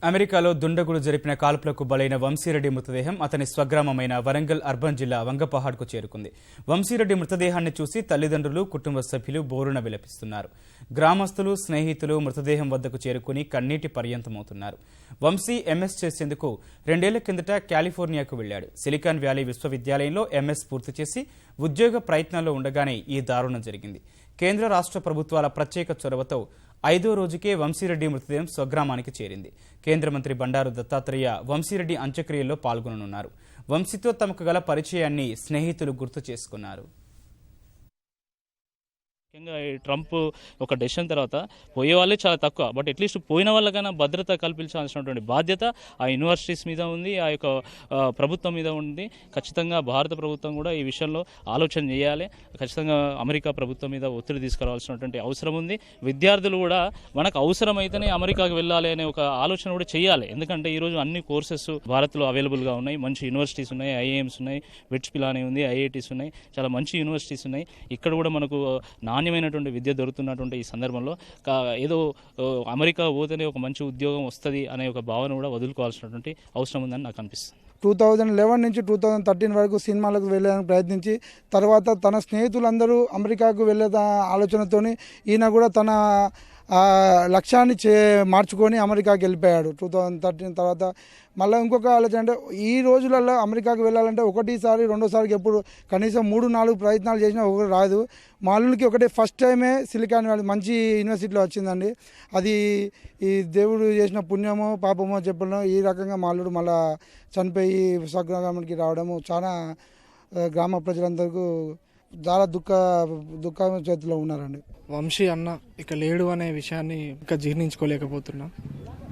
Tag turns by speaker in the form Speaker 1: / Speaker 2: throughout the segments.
Speaker 1: అమెరికాలో దుండగుడు జరిపిన కాల్పులకు బలైన వంశీరెడ్డి మృతదేహం అతని స్వగ్రామమైన వరంగల్ అర్బన్ జిల్లా వంగపహాడ్కు చేరుకుంది. వంశీరెడ్డి మృతదేహాన్ని చూసి తల్లిదండ్రులు, కుటుంబ సభ్యులు బోరున విలపిస్తున్నారు. గ్రామస్తులు, స్నేహితులు మృతదేహం వద్దకు చేరుకుని కన్నీటి పర్యంతమవుతున్నారు. వంశీ ఎంఎస్ చేసేందుకు 2 ఏళ్ల కిందట కాలిఫోర్నియాకు వెళ్లాడు. సిలికాన్ వ్యాలీ విశ్వవిద్యాలయంలో ఎంఎస్ పూర్తి చేసి ఉద్యోగ ప్రయత్నాల్లో ఉండగానే ఈ దారుణం జరిగింది. కేంద్ర రాష్ట్ర ప్రభుత్వాల ప్రత్యేక చొరవతో 5వ రోజుకే వంశీరెడ్డి మృతదేహం స్వగ్రామానికి చేరింది. కేంద్ర మంత్రి బండారు దత్తాత్రేయ వంశీరెడ్డి అంత్యక్రియల్లో పాల్గొననున్నారు. వంశీతో తమకు గల పరిచయాన్ని స్నేహితులు గుర్తు చేసుకున్నారు.
Speaker 2: ముఖ్యంగా ట్రంప్ ఒక డెసిషన్ తర్వాత పోయే వాళ్ళే చాలా తక్కువ, బట్ అట్లీస్ట్ పోయిన వాళ్ళకైనా భద్రత కల్పించాల్సినటువంటి బాధ్యత ఆ యూనివర్సిటీస్ మీద ఉంది, ఆ యొక్క ప్రభుత్వం మీద ఉంది. ఖచ్చితంగా భారత ప్రభుత్వం కూడా ఈ విషయంలో ఆలోచన చేయాలి. ఖచ్చితంగా అమెరికా ప్రభుత్వం మీద ఒత్తిడి తీసుకురావాల్సినటువంటి అవసరం ఉంది. విద్యార్థులు కూడా మనకు అవసరమైతేనే అమెరికాకు వెళ్ళాలి అనే ఒక ఆలోచన కూడా చేయాలి. ఎందుకంటే ఈరోజు అన్ని కోర్సెస్ భారత్లో అవైలబుల్గా ఉన్నాయి. మంచి యూనివర్సిటీస్ ఉన్నాయి, ఐఐఎమ్స్ ఉన్నాయి, వెట్స్ పిలానీ ఉంది, ఐఐటీస్ ఉన్నాయి, చాలా మంచి యూనివర్సిటీస్ ఉన్నాయి. ఇక్కడ కూడా మనకు నాణ్యమైనటువంటి విద్య దొరుకుతున్నటువంటి ఈ సందర్భంలో ఏదో అమెరికా పోతేనే ఒక మంచి ఉద్యోగం వస్తుంది అనే ఒక భావన కూడా వదులుకోవాల్సినటువంటి అవసరం ఉందని నాకు అనిపిస్తుంది.
Speaker 3: 2011 నుంచి 2013 వరకు సినిమాలకు వెళ్ళడానికి ప్రయత్నించి తర్వాత తన స్నేహితులందరూ అమెరికాకు వెళ్ళే ఆలోచనతో ఈయన కూడా తన లక్ష్యాన్ని మార్చుకొని అమెరికాకి వెళ్ళిపోయాడు. 2013 తర్వాత మళ్ళీ ఇంకొక ఆలోచన అంటే ఈ రోజులలో అమెరికాకు వెళ్ళాలంటే ఒకటిసారి రెండోసారికి ఎప్పుడు కనీసం 3-4 ప్రయత్నాలు చేసినా ఒకటి రాదు. మా అల్లునికి ఒకటే ఫస్ట్ టైమే సిలికాన్ వ్యాలీ మంచి యూనివర్సిటీలో వచ్చిందండి. అది ఈ దేవుడు చేసిన పుణ్యమో పాపమో చెప్పడం ఈ రకంగా మా అల్లుడు మళ్ళీ చనిపోయి స్వగ్రామానికి రావడము చాలా గ్రామ ప్రజలందరికీ చాలా దుఃఖ చేతిలో ఉన్నారండి.
Speaker 4: వంశీ అన్న ఇక లేడు అనే విషయాన్ని ఇంకా జీర్ణించుకోలేకపోతున్నా.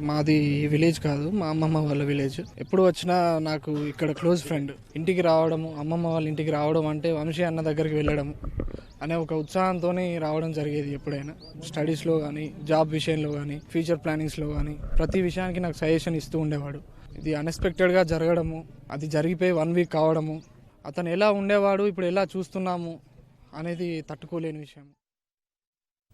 Speaker 4: మాది విలేజ్ కాదు, మా అమ్మమ్మ వాళ్ళ విలేజ్. ఎప్పుడు వచ్చినా నాకు ఇక్కడ క్లోజ్ ఫ్రెండ్. ఇంటికి రావడము, అమ్మమ్మ వాళ్ళ ఇంటికి రావడం అంటే వంశీ అన్న దగ్గరికి వెళ్ళడం అనే ఒక ఉత్సాహంతో రావడం జరిగేది. ఎప్పుడైనా స్టడీస్లో కానీ, జాబ్ విషయంలో కానీ, ఫ్యూచర్ ప్లానింగ్స్లో కానీ ప్రతి విషయానికి నాకు సజెషన్ ఇస్తూ ఉండేవాడు. ఇది అన్ఎక్స్పెక్టెడ్గా జరగడము, అది జరిగిపోయి 1 వీక్ కావడము, అతను ఎలా ఉండేవాడు ఇప్పుడు ఎలా చూస్తున్నాము అనేది తట్టుకోలేని విషయం.